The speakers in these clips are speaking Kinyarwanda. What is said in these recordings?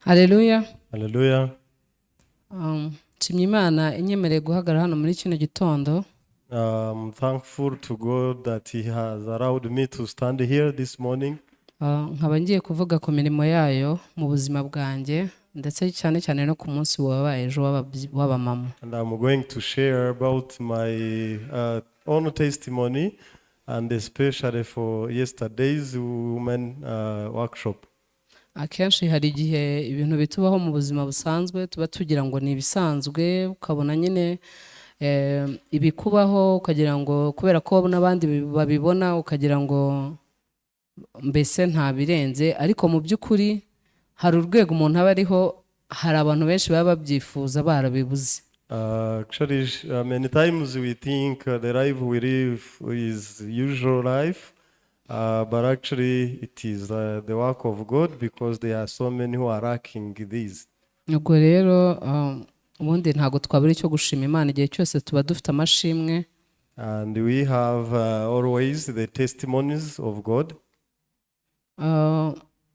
Haleluya. Hallelujah. Nshimye Imana inyemereye guhagarara hano muri kino gitondo. I'm thankful to God that He has allowed me to stand here this morning. Nkaba ngiye kuvuga ku mirimo yayo mu buzima bwanjye ndetse cyane cyane no ku munsi wabaye ejo w'abamama. And I'm going to share about my own testimony and especially for yesterday's women workshop. Akenshi hari igihe ibintu bitubaho mu buzima busanzwe tuba tugira ngo ni ibisanzwe, ukabona nyine ibikubaho ukagira ngo kubera ko n'abandi babibona ukagira ngo mbese nta birenze, ariko mu by'ukuri hari urwego umuntu aba ariho, hari abantu benshi baba babyifuza barabibuze. Actually, many times we think the life we live is usual life, but actually it is the work of God because there are so many who are lacking these. Ubwo rero ubundi ntabwo twabura icyo gushima Imana igihe cyose tuba dufite amashimwe. And we have always the testimonies of God.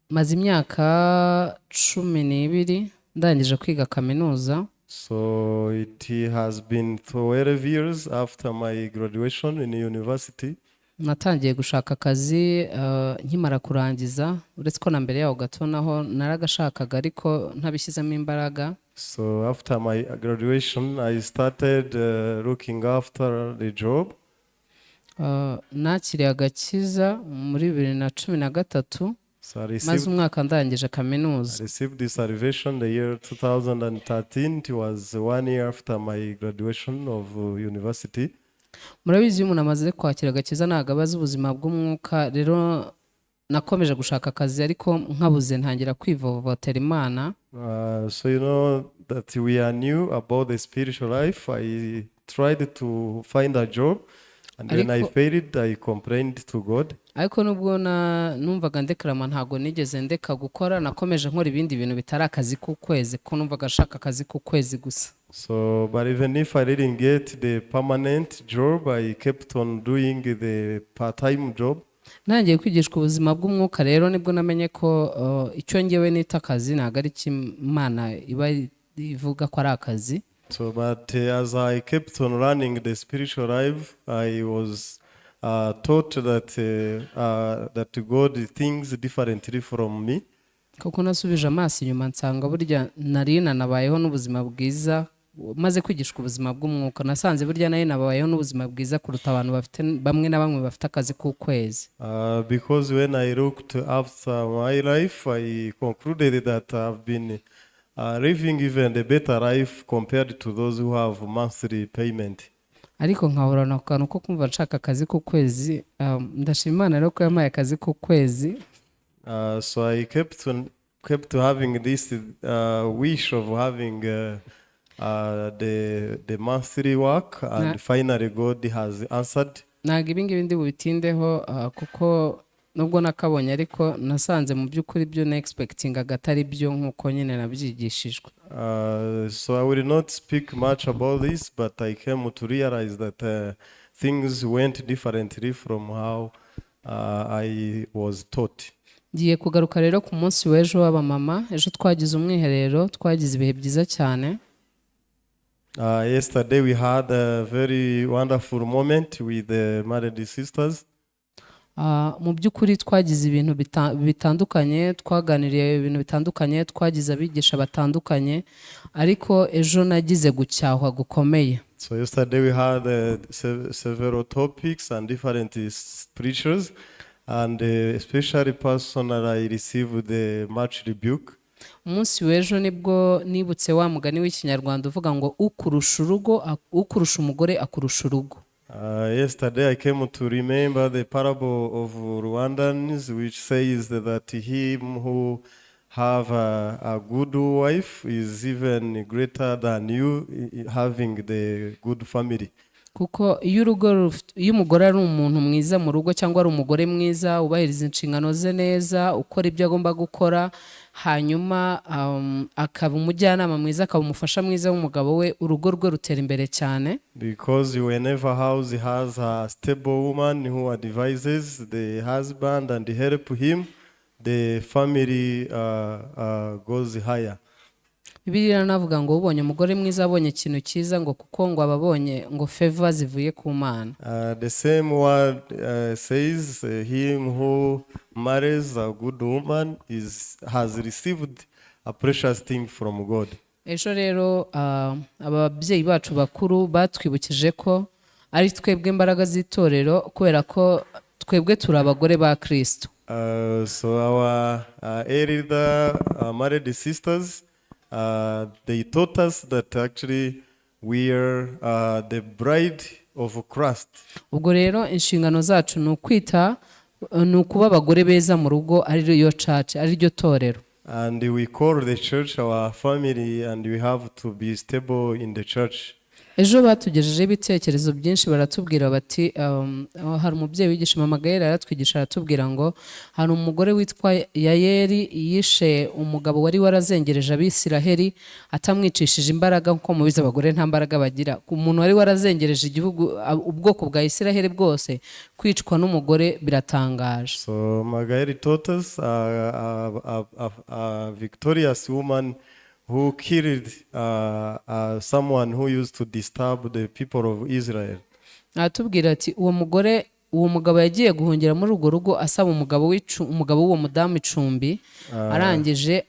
Maze imyaka 12 ndangije kwiga kaminuza. So it has been 12 years after my graduation in university. Natangiye gushaka akazi nkimara kurangiza, uretse ko na mbere yaho gato naho naragashakaga ariko ntabishyizemo imbaraga. So after my graduation I started looking after the job. Nakiriye agakiza muri 2013. So I maze umwaka ndangije kaminuza. received the salvation the year 2013. It was 1 year after my graduation of university. Murabizi iyo umuntu amaze kwakira agakiza ntabwo abaza ubuzima bw'umwuka, rero nakomeje gushaka akazi ariko nkabuze ntangira kwivovotera Imana. So you know that we are new about the spiritual life. I tried to find a job and when I failed I complained to God. Ariko nubwo numvaga ndekarama ntago nigeze ndeka gukora, nakomeje nkora ibindi bintu bitari akazi k'ukwezi ko numvaga ashaka akazi k'ukwezi gusa. So but even if I didn't get the permanent job, I kept on doing the part-time job. Nangiye kwigishwa ubuzima bw'umwuka rero nibwo namenye ko icyo ngewe nita akazi ntago ari Imana iba ivuga ko ari akazi. So but as I kept on running the spiritual life, I was taught that God thinks differently from me. Kuko nasubije amaso inyuma nsanga burya nari nanabayeho n'ubuzima bwiza, maze kwigishwa ubuzima bw'umwuka nasanze burya nari nabayeho n'ubuzima bwiza kuruta abantu bafite bamwe na bamwe bafite akazi k'ukwezi. Because when I looked after my life, I concluded that I've been living even a better life compared to those who have monthly payment. Ariko nkahora na kantu ko kumva nshaka akazi k'ukwezi. Ndashima Imana rero ko yampaye akazi k'ukwezi. So I kept having this wish of having the monthly work, and finally God has answered. Ntabwo ibingibi ndi bubitindeho kuko nubwo nakabonye ariko nasanze mu by'ukuri byo na expectingaga atari byo nk'uko nyine nabyigishijwe. So I will not speak much about this, but I came to realize that things went differently from how I was taught. Ngiye kugaruka rero ku munsi w'ejo w'abamama. Ejo twagize umwiherero, twagize ibihe byiza cyane. Yesterday we had a very wonderful moment with the married sisters. Mu by'ukuri twagize ibintu bitandukanye, twaganiriye ibintu bitandukanye, twagize abigisha batandukanye, ariko ejo nagize gucyahwa gukomeye. So yesterday we had several topics and different preachers, and especially personally I received much rebuke. Umunsi w'ejo nibwo nibutse wa mugani w'ikinyarwanda uvuga ngo ukurusha umugore akurusha urugo. Yesterday I came to remember the parable of Rwandans, which says that him who have a good wife is even greater than you having the good family. Kuko iyo umugore ari umuntu mwiza mu rugo cyangwa ari umugore mwiza ubahiriza inshingano ze neza, ukora ibyo agomba gukora, hanyuma akaba umujyanama mwiza, akaba umufasha mwiza w'umugabo we, urugo rwe rutera imbere cyane. Because whenever a house has a stable woman who advises the husband and help him, the family goes higher. Bibiliya iranavuga ngo ubonye umugore mwiza abonye ikintu cyiza ngo kuko ngo ababonye ngo favor zivuye ku Mana. The same word says, him who marries a good woman has received a precious thing from God. Ejo rero ababyeyi bacu bakuru batwibukije ko ari twebwe imbaraga z'itorero kubera ko twebwe turi abagore ba Kristo. So our elder married sisters, they taught us that actually we are the bride of Christ. Ubwo rero inshingano zacu ni ukwita ni ukuba abagore beza mu rugo ari yo church ari ryo torero. And we call the church our family, and we have to be stable in the church. Ejo batugejeje ibitekerezo byinshi baratubwira bati hari umubyeyi wigisha mama Gaëlle aratwigisha aratubwira ngo hari umugore witwa Yayeli yishe umugabo wari warazengereje Abisiraheli atamwicishije imbaraga nko mubize abagore nta mbaraga bagira. Umuntu wari warazengereje igihugu ubwoko bwa Isiraheli bwose kwicwa n'umugore biratangaje. So Gaëlle taught us a victorious woman who killed someone who used to disturb the people of Israel. Atubwira ati uwo mugabo yagiye guhungira muri urwo rugo asaba umugabo w'uwo mudamu icumbi arangije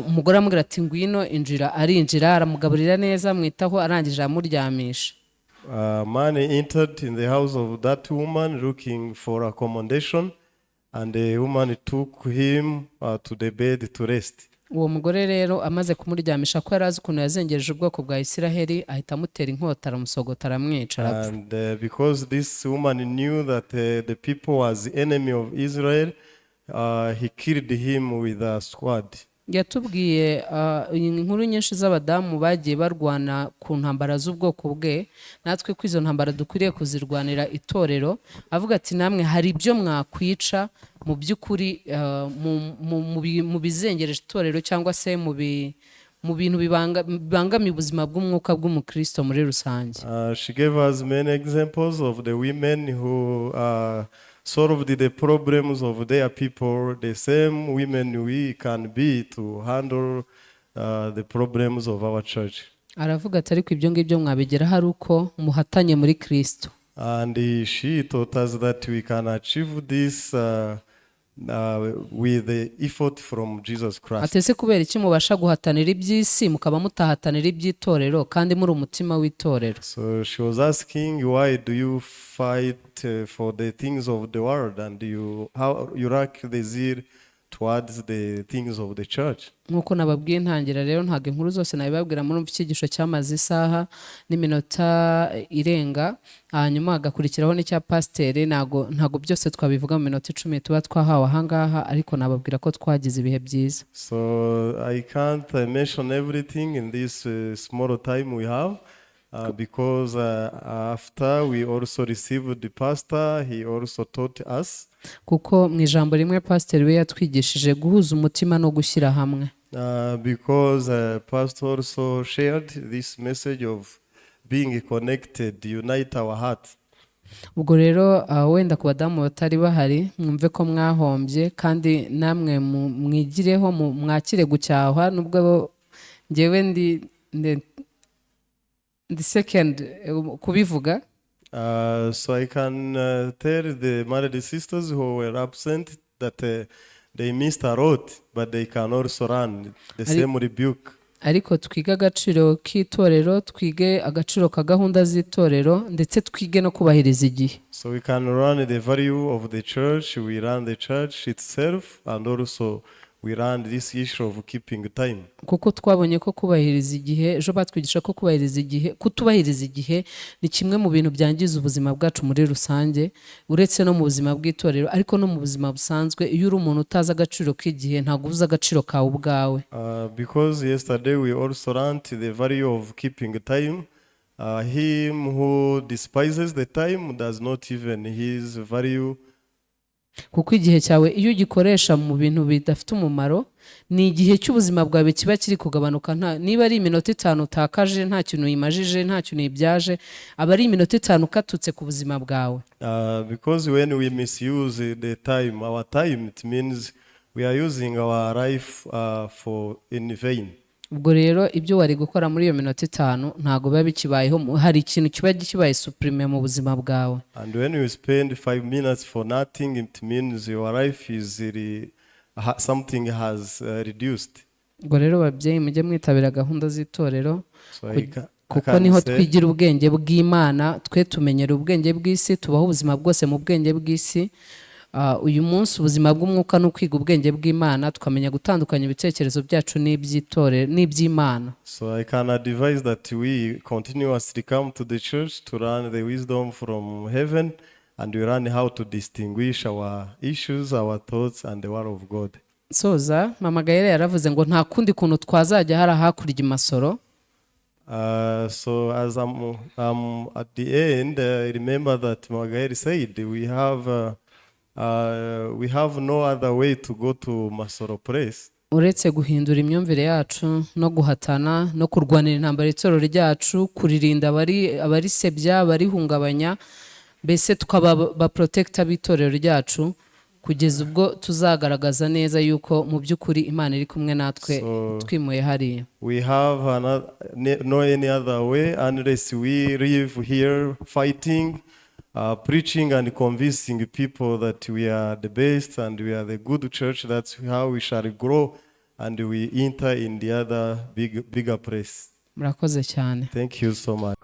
umugore amubwira ati ngwino injira arinjira aramugaburira neza amwitaho arangije amuryamisha. Man entered in the house of that woman looking for accommodation, and the woman took him to the bed to rest. Uwo mugore rero amaze kumuryamisha ko yarazi ukuntu yazengereje ubwoko bwa Isiraheli ahita amutera inkota aramusogota aramwica arapfa. And because this woman knew that the people was the enemy of Israel, he killed him with a sword. Yatubwiye inkuru nyinshi z'abadamu bagiye barwana ku ntambara z'ubwoko bwe, natwe ko izo ntambara dukwiriye kuzirwanira itorero. Avuga ati namwe hari ibyo mwakwica mu by'ukuri mu bizengereje itorero cyangwa se mu bintu bibangamiye ubuzima bw'umwuka bw'umukristo muri rusange. She gave us many examples of the women who solved the problems of their people, the same women we can be to handle the problems of our church. Aravuga ati ariko ibyo ngibyo mwabigera hari uko muhatanye muri Kristo. And she taught us that we can achieve this with the effort from Jesus Christ. Atese kubera iki mubasha guhatanira iby'isi mukaba mutahatanira iby'itorero kandi muri umutima w'itorero. So she was asking, why do you fight for the things of the world, and how you lack the zeal towards the things of the church? Nkuko nababwiye ntangira rero ntago inkuru zose nabibabwira muri icyigisho cyamaze isaha n'iminota irenga, hanyuma hagakurikiraho n'icya pasiteri. ntago byose twabivuga mu minota 10 tuba twahawe ahangaha, ariko nababwira ko twagize ibihe byiza. So I can't mention everything in this small time we have, because after we also received the pastor, he also taught us. Kuko mu ijambo rimwe pasiteri we yatwigishije guhuza umutima no gushyira hamwe. Because pastor also shared this message of being connected, unite our heart. Ubwo rero wenda ku badamu batari bahari mwumve ko mwahombye, kandi namwe mwigireho mwakire gucyahwa, nubwo ngewe ndi second kubivuga. So I can tell the married sisters who were absent that they missed a lot, but they can also run the same rebuke. Ariko twige agaciro k'itorero, twige agaciro ka gahunda z'itorero, ndetse twige no kubahiriza igihe. So we can run the value of the church, we run the church itself, and also we run this issue of keeping time. Kuko twabonye ko kubahiriza igihe, ejo batwigisha ko kutubahiriza igihe ni kimwe mu bintu byangiza ubuzima bwacu muri rusange, uretse no mu buzima bw'itorero ariko no mu buzima busanzwe. Iyo uri umuntu utaza agaciro k'igihe ntago ubuza agaciro kawe ubwawe. Because yesterday we also learned the value of keeping time. Him who despises the time does not even his value. Kuko igihe cyawe iyo ugikoresha mu bintu bidafite umumaro, ni igihe cy'ubuzima bwawe kiba kiri kugabanuka. Niba ari iminota 5 utakaje nta kintu yimajije, nta kintu yibyaje, aba ari iminota 5 katutse ku buzima bwawe. Because when we misuse the time, our time, it means we are using our life for in vain. ubwo rero ibyo wari gukora muri iyo minota 5 ntago biba bikibayeho, hari ikintu kiba kibaye supreme mu buzima bwawe. And when you spend 5 minutes for nothing, it means your life is something has reduced. ubwo rero babyeyi mujye mwitabira gahunda z'itorero, So kuko niho twigira ubwenge bw'Imana, twe tumenyera ubwenge bw'isi, tubaho ubuzima bwose mu bwenge bw'isi. Uyu munsi ubuzima bw'umwuka no kwiga ubwenge bw'Imana, tukamenya gutandukanya ibitekerezo byacu n'iby'itorero n'iby'Imana. So I can advise that we continuously come to the church to learn the wisdom from heaven, and we learn how to distinguish our issues, our thoughts, and the word of God. Soza mama Gaëlle yaravuze ngo nta kundi kuntu twazajya hari hakurya imasoro. So as I'm at the end, I remember that Magaëlle said we have no other way to go to Masoro Place. Uretse guhindura imyumvire yacu no guhatana no kurwanira intambara itorero ryacu, kuririnda abarisebya, barihungabanya, mbese tukaba ba protector b'itorero ryacu kugeza ubwo tuzagaragaza neza yuko mu by'ukuri Imana iri kumwe natwe twimuye hariya. We have no any other way unless we live here fighting, preaching and convincing people that we are the best and we are the good church. That's how we shall grow and we enter in the other bigger place. Murakoze cyane. Thank you so much.